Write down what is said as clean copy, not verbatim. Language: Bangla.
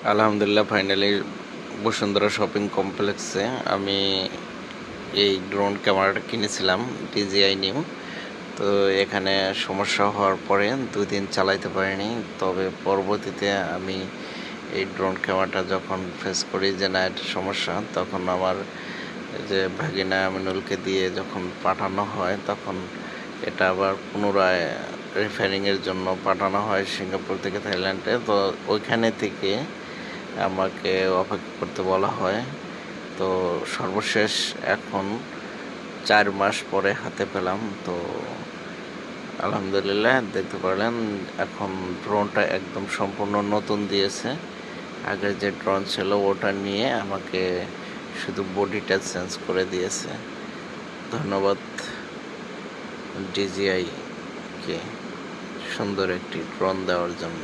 আলহামদুলিল্লাহ, ফাইনালি বসুন্ধরা শপিং কমপ্লেক্সে আমি এই ড্রোন ক্যামেরাটা কিনেছিলাম, DJI নিউ। তো এখানে সমস্যা হওয়ার পরে 2 দিন চালাইতে পারিনি। তবে পরবর্তীতে আমি এই ড্রোন ক্যামেরাটা যখন ফেস করি যে না এটা সমস্যা, তখন আমার যে ভাগিনা আমিনুলকে দিয়ে যখন পাঠানো হয়, তখন এটা আবার পুনরায় রিপেয়ারিংয়ের জন্য পাঠানো হয় সিঙ্গাপুর থেকে থাইল্যান্ডে। তো ওইখানে থেকে আমাকে অপেক্ষা করতে বলা হয়। তো সর্বশেষ এখন 4 মাস পরে হাতে পেলাম। তো আলহামদুলিল্লাহ, দেখতে পারলেন এখন ড্রোনটা একদম সম্পূর্ণ নতুন দিয়েছে। আগের যে ড্রোন ছিল ওটা নিয়ে আমাকে শুধু বডিটা চেঞ্জ করে দিয়েছে। ধন্যবাদ DJI কে সুন্দর একটি ড্রোন দেওয়ার জন্য।